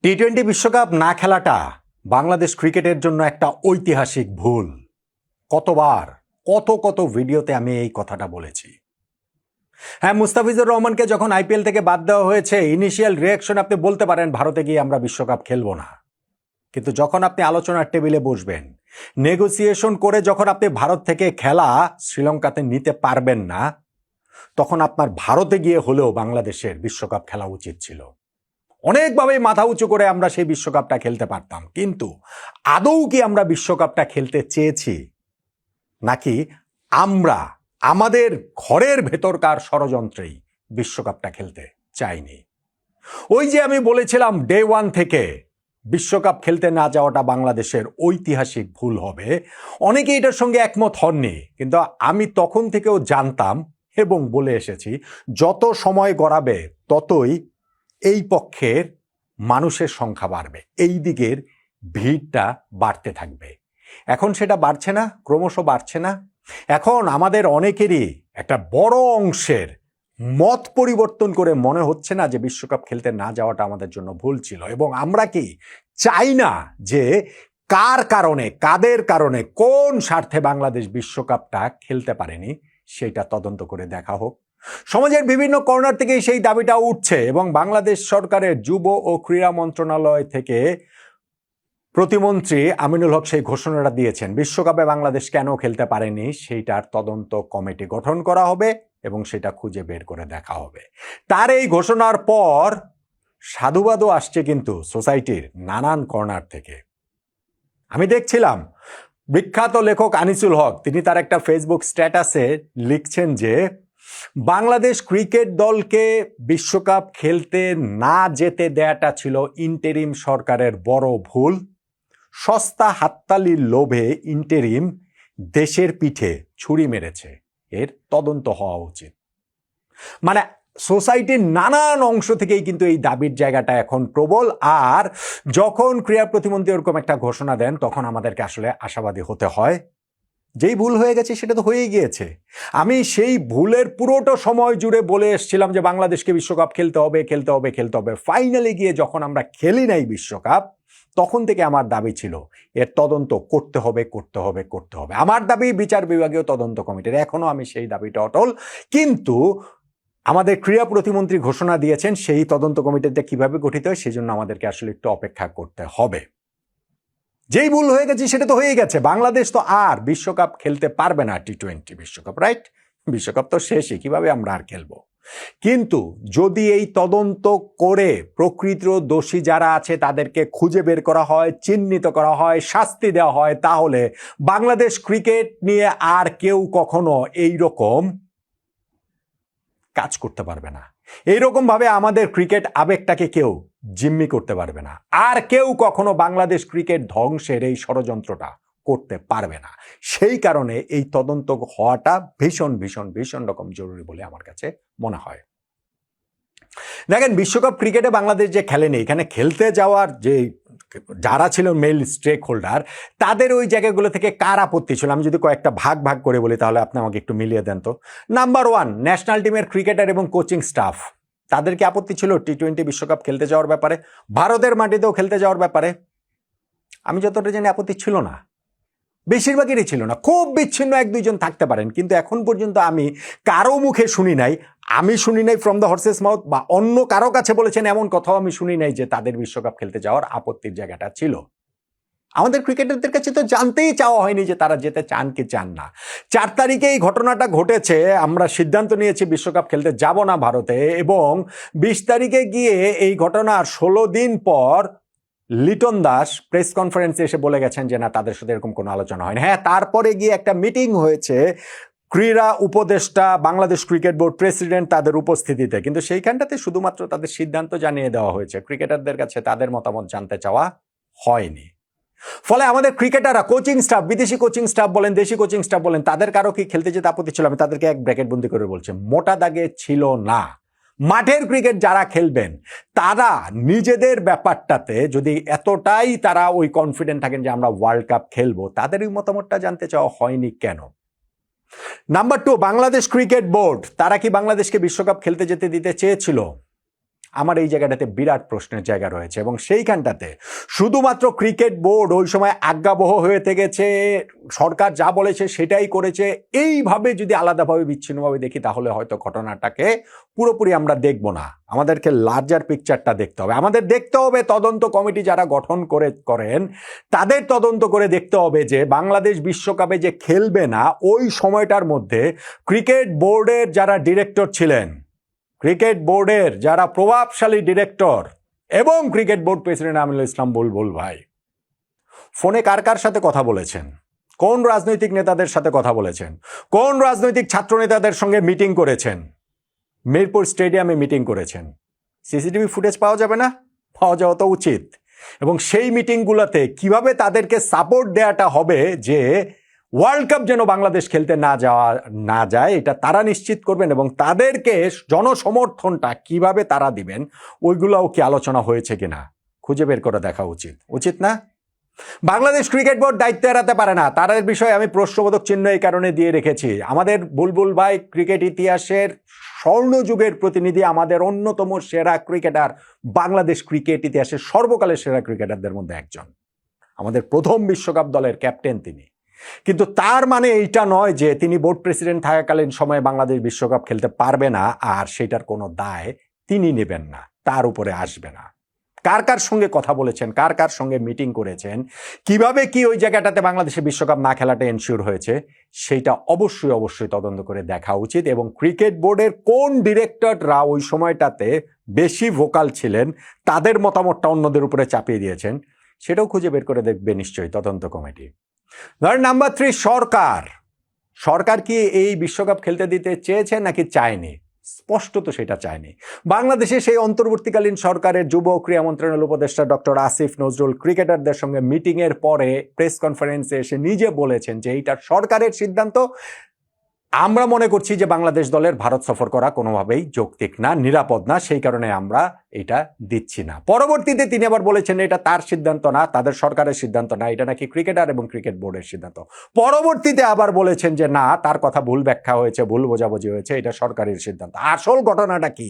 টি-20 বিশ্বকাপ না খেলাটা বাংলাদেশ ক্রিকেটের জন্য একটা ঐতিহাসিক ভুল। কতবার কত ভিডিওতে আমি এই কথাটা বলেছি। হ্যাঁ, মুস্তাফিজুর রহমানকে যখন আইপিএল থেকে বাদ দেওয়া হয়েছে, ইনিশিয়াল রিয়াকশন আপনি বলতে পারেন ভারতে গিয়ে আমরা বিশ্বকাপ খেলবো না। কিন্তু যখন আপনি আলোচনার টেবিলে বসবেন, নেগোসিয়েশন করে যখন আপনি ভারত থেকে খেলা শ্রীলঙ্কাতে নিতে পারবেন না, তখন আপনার ভারতে গিয়ে হলেও বাংলাদেশের বিশ্বকাপ খেলা উচিত ছিল। অনেকভাবে মাথা উঁচু করে আমরা সেই বিশ্বকাপটা খেলতে পারতাম, কিন্তু আদৌ কি আমরা বিশ্বকাপটা খেলতে চেয়েছি, নাকি আমরা আমাদের ঘরের ভেতরকার ষড়যন্ত্রেই বিশ্বকাপটা খেলতে চাইনি? ওই যে আমি বলেছিলাম ডে ওয়ান থেকে বিশ্বকাপ খেলতে না যাওয়াটা বাংলাদেশের ঐতিহাসিক ভুল হবে। অনেকে এটার সঙ্গে একমত হননি, কিন্তু আমি তখন থেকেও জানতাম এবং বলে এসেছি, যত সময় গড়াবে ততই এই পক্ষের মানুষের সংখ্যা বাড়বে, এই দিকের ভিড়টা বাড়তে থাকবে। এখন সেটা বাড়ছে না, ক্রমশ বাড়ছে না। এখন আমাদের অনেকেরই একটা বড় অংশের মত পরিবর্তন করে মনে হচ্ছে না যে বিশ্বকাপ খেলতে না যাওয়াটা আমাদের জন্য ভুল ছিল। এবং আমরা কি চাই না যে কার কারণে, কাদের কারণে, কোন স্বার্থে বাংলাদেশ বিশ্বকাপটা খেলতে পারেনি সেটা তদন্ত করে দেখা হোক। সমাজের বিভিন্ন কর্নার থেকে সেই দাবিটা উঠছে এবং বাংলাদেশ সরকারের যুব ও ক্রীড়া মন্ত্রণালয় থেকে প্রতিমন্ত্রী আমিনুল হক সেই ঘোষণাটা দিয়েছেন, বিশ্বকাপে বাংলাদেশ কেন খেলতে পারেনি সেইটার তদন্ত কমিটি গঠন করা হবে এবং সেটা খুঁজে বের করে দেখা হবে। তার এই ঘোষণার পর সাধুবাদও আসছে কিন্তু সোসাইটির নানান কর্নার থেকে। আমি দেখছিলাম বিখ্যাত লেখক আনিসুল হক, তিনি তার একটা ফেসবুক স্ট্যাটাসে লিখছেন যে বাংলাদেশ ক্রিকেট দলকে বিশ্বকাপ খেলতে না যেতে দেয়াটা ছিল ইন্টেরিম সরকারের বড় ভুল। সস্তা হাততালির লোভে ইন্টেরিম দেশের পিঠে ছুরি মেরেছে, এর তদন্ত হওয়া উচিত। মানে সোসাইটির নানান অংশ থেকেই কিন্তু এই দাবির জায়গাটা এখন প্রবল। আর যখন ক্রীড়া প্রতিমন্ত্রী এরকম একটা ঘোষণা দেন, তখন আমাদেরকে আসলে আশাবাদী হতে হয়। যেই ভুল হয়ে গেছে সেটা তো হয়েই গিয়েছে। আমি সেই ভুলের পুরোটা সময় জুড়ে বলে এসেছিলাম যে বাংলাদেশকে বিশ্বকাপ খেলতে হবে, খেলতে হবে, খেলতে হবে। ফাইনালি গিয়ে যখন আমরা খেলি নাই বিশ্বকাপ, তখন থেকে আমার দাবি ছিল এর তদন্ত করতে হবে, করতে হবে, করতে হবে। আমার দাবি বিচার বিভাগীয় তদন্ত কমিটির, এখনো আমি সেই দাবিটা অটল। কিন্তু আমাদের ক্রীড়া প্রতিমন্ত্রী ঘোষণা দিয়েছেন সেই তদন্ত কমিটিটা কিভাবে গঠিত হয় সেজন্য আমাদেরকে আসলে একটু অপেক্ষা করতে হবে। যেই ভুল হয়ে গেছে সেটা তো হয়ে গেছে। বাংলাদেশ তো আর বিশ্বকাপ খেলতে পারবে না, টি-20 বিশ্বকাপ, রাইট? বিশ্বকাপ তো শেষই, কিভাবে আমরা আর খেলবো? কিন্তু যদি এই তদন্ত করে প্রকৃত দোষী যারা আছে তাদেরকে খুঁজে বের করা হয়, চিহ্নিত করা হয়, শাস্তি দেওয়া হয়, তাহলে বাংলাদেশ ক্রিকেট নিয়ে আর কেউ কখনো এইরকম কাজ করতে পারবে না। এইরকম ভাবে আমাদের ক্রিকেট আবেগটাকে কেউ জিম্মি করতে পারবে না। আর কেউ কখনো বাংলাদেশ ক্রিকেট ধ্বংসের এই ষড়যন্ত্রটা করতে পারবে না। সেই কারণে এই তদন্ত হওয়াটা ভীষণ ভীষণ ভীষণ রকম জরুরি বলে আমার কাছে মনে হয়। দেখেন, বিশ্বকাপ ক্রিকেটে বাংলাদেশ যে খেলেনি, এখানে খেলতে যাওয়ার যে যারা ছিল মেল স্টেক হোল্ডার, তাদের ওই জায়গাগুলো থেকে কার আপত্তি ছিল আমি যদি কয়েকটা ভাগ ভাগ করে বলি তাহলে আপনি আমাকে একটু মিলিয়ে দেন তো। নাম্বার 1, ন্যাশনাল টিমের ক্রিকেটার এবং কোচিং স্টাফ, তাদেরকে আপত্তি ছিল টি-20 বিশ্বকাপ খেলতে যাওয়ার ব্যাপারে, ভারতের মাটিতেও খেলতে যাওয়ার ব্যাপারে। আমি যতটা জানি আপত্তি ছিল না, বেশিরভাগেরই ছিল না। খুব বিচ্ছিন্ন 1-2 জন থাকতে পারেন, কিন্তু এখন পর্যন্ত আমি কারো মুখে শুনি নাই, আমি শুনি নাই ফ্রম দ্য হর্সেস মাউথ, বা অন্য কারো কাছে বলেছেন এমন কথাও আমি শুনি নাই যে তাদের বিশ্বকাপ খেলতে যাওয়ার আপত্তির জায়গাটা ছিল। আমাদের ক্রিকেটারদের কাছে তো জানতেই চাওয়া হয়নি যে তারা যেতে চান কি চান না। 4 তারিখে এই ঘটনাটা ঘটেছে, আমরা সিদ্ধান্ত নিয়েছি বিশ্বকাপ খেলতে যাব না ভারতে, এবং 20 তারিখে গিয়ে এই ঘটনার 16 দিন পর লিটন দাস প্রেস কনফারেন্সে এসে বলে গেছেন যে না, তাদের সাথে এরকম কোনো আলোচনা হয়নি। হ্যাঁ, তারপরে গিয়ে একটা মিটিং হয়েছে ক্রীড়া উপদেষ্টা, বাংলাদেশ ক্রিকেট বোর্ড প্রেসিডেন্ট তাদের উপস্থিতিতে, কিন্তু সেইখানটাতে শুধুমাত্র তাদের সিদ্ধান্ত জানিয়ে দেওয়া হয়েছে, ক্রিকেটারদের কাছে তাদের মতামত জানতে চাওয়া হয়নি। ফলে আমাদের ক্রিকেটাররা, কোচিং স্টাফ, বিদেশি কোচিং স্টাফ বলেন, দেশি কোচিং স্টাফ বলেন, তাদের কারো কি খেলতে যেতে আপত্তি ছিল? আমি তাদেরকে এক ব্র্যাকেট বন্দি করে বলছি, মোটা দাগে ছিল না। মাঠের ক্রিকেট যারা খেলবেন তারা নিজেদের ব্যাপারটাতে যদি এতটাই তারা ওই কনফিডেন্ট থাকেন যে আমরা ওয়ার্ল্ড কাপ খেলবো, তাদের এই মতামতটা জানতে চাওয়া হয়নি কেন? নাম্বার 2, বাংলাদেশ ক্রিকেট বোর্ড, তারা কি বাংলাদেশকে বিশ্বকাপ খেলতে যেতে দিতে চেয়েছিল? আমার এই জায়গাটাতে বিরাট প্রশ্নের জায়গা রয়েছে এবং সেইখানটাতে শুধুমাত্র ক্রিকেট বোর্ড ওই সময় আজ্ঞাবহ হয়ে থেকেছে, সরকার যা বলেছে সেটাই করেছে, এইভাবে যদি আলাদাভাবে বিচ্ছিন্নভাবে দেখি তাহলে হয়তো ঘটনাটাকে পুরোপুরি আমরা দেখব না। আমাদেরকে লার্জার পিকচারটা দেখতে হবে। আমাদের দেখতে হবে তদন্ত কমিটি যারা গঠন করেন তাদের তদন্ত করে দেখতে হবে যে বাংলাদেশ বিশ্বকাপে যে খেলবে না ওই সময়টার মধ্যে ক্রিকেট বোর্ডের যারা ডিরেক্টর ছিলেন, ক্রিকেট বোর্ডের যারা প্রভাবশালী ডিরেক্টর এবং ক্রিকেট বোর্ড প্রেসিডেন্ট আমিনুল ইসলাম বুলবুল ভাই ফোনে কার কার সাথে কথা বলেছেন, কোন রাজনৈতিক নেতাদের সাথে কথা বলেছেন, কোন রাজনৈতিক ছাত্র নেতাদের সঙ্গে মিটিং করেছেন, মিরপুর স্টেডিয়ামে মিটিং করেছেন, সিসিটিভি ফুটেজ পাওয়া যাবে না? পাওয়া যাওয়া তো উচিত। এবং সেই মিটিংগুলোতে কিভাবে তাদেরকে সাপোর্ট দেওয়াটা হবে যে ওয়ার্ল্ড কাপ যেন বাংলাদেশ খেলতে না যায় এটা তারা নিশ্চিত করবেন এবং তাদেরকে জনসমর্থনটা কিভাবে তারা দিবেন ওইগুলোও কি আলোচনা হয়েছে কিনা খুঁজে বের করে দেখা উচিত না? বাংলাদেশ ক্রিকেট বোর্ড দায়িত্ব এড়াতে পারে না, তাদের বিষয়ে আমি প্রশ্নবোধক চিহ্ন এই কারণে দিয়ে রেখেছি। আমাদের বুলবুল ভাই ক্রিকেট ইতিহাসের স্বর্ণযুগের প্রতিনিধি, আমাদের অন্যতম সেরা ক্রিকেটার, বাংলাদেশ ক্রিকেট ইতিহাসের সর্বকালের সেরা ক্রিকেটারদের মধ্যে একজন, আমাদের প্রথম বিশ্বকাপ দলের ক্যাপ্টেন তিনি। কিন্তু তার মানে এইটা নয় যে তিনি বোর্ড প্রেসিডেন্ট থাকাকালীন সময়ে বাংলাদেশ বিশ্বকাপ খেলতে পারবে না আর সেটার কোনো দায় তিনি নেবেন না, তার উপরে আসবে না। কার কার সঙ্গে কথা বলেছেন, কার কার সঙ্গে মিটিং করেছেন, কিভাবে কি ওই জায়গাটাতে বাংলাদেশে বিশ্বকাপ না খেলাটা এনশিওর হয়েছে সেইটা অবশ্যই তদন্ত করে দেখা উচিত। এবং ক্রিকেট বোর্ডের কোন ডিরেক্টররা ওই সময়টাতে বেশি ভোকাল ছিলেন, তাদের মতামতটা অন্যদের উপরে চাপিয়ে দিয়েছেন সেটাও খুঁজে বের করে দেখবে নিশ্চয়ই তদন্ত কমিটি। ধর নাম্বার 3, সরকার কি এই বিশ্বকাপ খেলতে দিতে চেয়েছে নাকি চায়নি? স্পষ্টত সেটা চায়নি। বাংলাদেশে সেই অন্তর্বর্তীকালীন সরকারের যুব ক্রীড়া মন্ত্রণালয়ের উপদেষ্টা ডক্টর আসিফ নজরুল ক্রিকেটারদের সঙ্গে মিটিং এর পরে প্রেস কনফারেন্সে এসে নিজে বলেছেন যে এইটা সরকারের সিদ্ধান্ত, আমরা মনে করছি যে বাংলাদেশ দলের ভারত সফর করা কোনোভাবেই যৌক্তিক না, নিরাপদ না, সেই কারণে আমরা এটা দিচ্ছি না। পরবর্তীতে তিনি আবার বলেছেন এটা তার সিদ্ধান্ত না, তাদের সরকারের সিদ্ধান্ত না, এটা নাকি ক্রিকেটার এবং ক্রিকেট বোর্ডের সিদ্ধান্ত। পরবর্তীতে আবার বলেছেন যে না, তার কথা ভুল ব্যাখ্যা হয়েছে, ভুল বোঝাবুঝি হয়েছে, এটা সরকারের সিদ্ধান্ত। আসল ঘটনাটা কি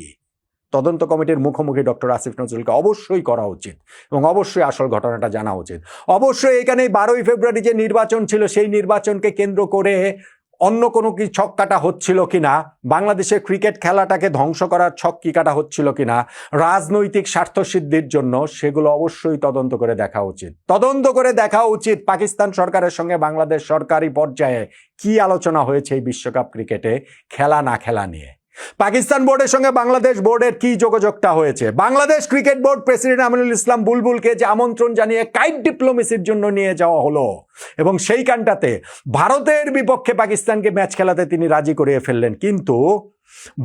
তদন্ত কমিটির মুখোমুখি ডক্টর আসিফ নজরুলকে অবশ্যই করা উচিত এবং অবশ্যই আসল ঘটনাটা জানা উচিত। অবশ্যই এখানে 12ই ফেব্রুয়ারি যে নির্বাচন ছিল সেই নির্বাচনকে কেন্দ্র করে অন্য কোনো কি ছক কাটা হচ্ছিল কিনা, বাংলাদেশের ক্রিকেট খেলাটাকে ধ্বংস করার ছক কি কাটা হচ্ছিল কিনা রাজনৈতিক স্বার্থসিদ্ধির জন্য, সেগুলো অবশ্যই তদন্ত করে দেখা উচিত। পাকিস্তান সরকারের সঙ্গে বাংলাদেশ সরকারি পর্যায়ে কি আলোচনা হয়েছে এই বিশ্বকাপ ক্রিকেটে খেলা না খেলা নিয়ে, পাকিস্তান বোর্ডের সঙ্গে বাংলাদেশ বোর্ডের কি যোগাযোগটা হয়েছে, Bangladesh cricket board president Aminul Islam বুলবুলকে যে আমন্ত্রণ জানিয়ে কাইট ডিপ্লোমেসির জন্য নিয়ে যাওয়া হলো এবং সেইখানটাতে ভারতের বিপক্ষে পাকিস্তানকে ম্যাচ খেলাতে তিনি রাজি করিয়ে ফেললেন, কিন্তু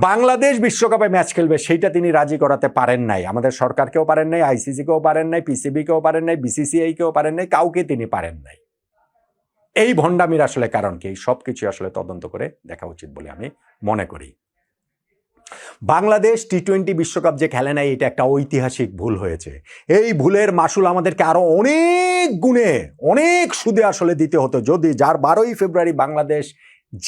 বাংলাদেশ বিশ্বকাপে ম্যাচ খেলবে সেইটা তিনি রাজি করাতে পারেন নাই। আমাদের সরকারকেও পারেন নাই, আইসিসিকেও পারেন নাই, পিসিবিকেও পারেন নাই, বিসিসিআইকেও পারেন নাই, কাউকে তিনি পারেন নাই। এই ভণ্ডামির আসলে কারণ কি, সবকিছু আসলে তদন্ত করে দেখা উচিত বলে আমি মনে করি। বাংলাদেশ টি-20 বিশ্বকাপ যে খেলে নাই এটা একটা ঐতিহাসিক ভুল হয়েছে। এই ভুলের মাসুল আমাদেরকে আরো অনেক গুণে অনেক সুদে আসলে দিতে হতো যদি 12ই ফেব্রুয়ারি বাংলাদেশ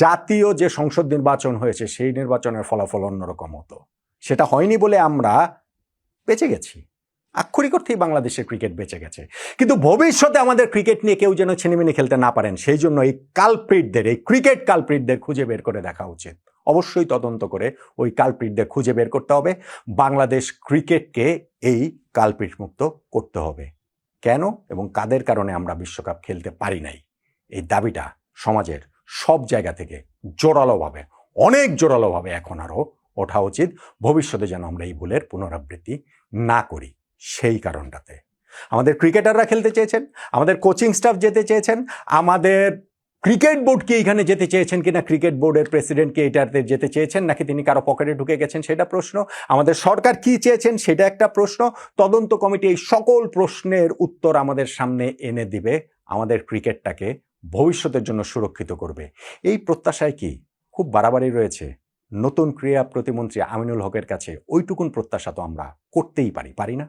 জাতীয় যে সংসদ নির্বাচন হয়েছে সেই নির্বাচনের ফলাফল অন্যরকম হতো। সেটা হয়নি বলে আমরা বেঁচে গেছি, আক্ষরিক অর্থেই বাংলাদেশের ক্রিকেট বেঁচে গেছে। কিন্তু ভবিষ্যতে আমাদের ক্রিকেট নিয়ে কেউ যেন ছিনিমিনি খেলতে না পারেন সেই জন্য এই ক্রিকেট কালপ্রিটদের খুঁজে বের করে দেখা উচিত। অবশ্যই তদন্ত করে ওই কালপ্রিটদের খুঁজে বের করতে হবে, বাংলাদেশ ক্রিকেটকে এই কালপ্রিট মুক্ত করতে হবে। কেন এবং কাদের কারণে আমরা বিশ্বকাপ খেলতে পারি নাই, এই দাবিটা সমাজের সব জায়গা থেকে অনেক জোরালোভাবে এখন আরও ওঠা উচিত, ভবিষ্যতে যেন আমরা এই ভুলের পুনরাবৃত্তি না করি। সেই কারণটাতে আমাদের ক্রিকেটাররা খেলতে চেয়েছেন, আমাদের কোচিং স্টাফ যেতে চেয়েছেন, আমাদের ক্রিকেট বোর্ডকে এখানে যেতে চেয়েছেন কিনা, ক্রিকেট বোর্ডের প্রেসিডেন্টকে এটাতে যেতে চেয়েছেন নাকি তিনি কারো পকেটে ঢুকে গেছেন সেটা প্রশ্ন, আমাদের সরকার কি চেয়েছেন সেটা একটা প্রশ্ন। তদন্ত কমিটি এই সকল প্রশ্নের উত্তর আমাদের সামনে এনে দিবে, আমাদের ক্রিকেটটাকে ভবিষ্যতের জন্য সুরক্ষিত করবে। এই প্রত্যাশায় কি খুব বাড়াবাড়ি রয়েছে? নতুন ক্রীড়া প্রতিমন্ত্রী আমিনুল হকের কাছে ওইটুকুন প্রত্যাশা তো আমরা করতেই পারি না?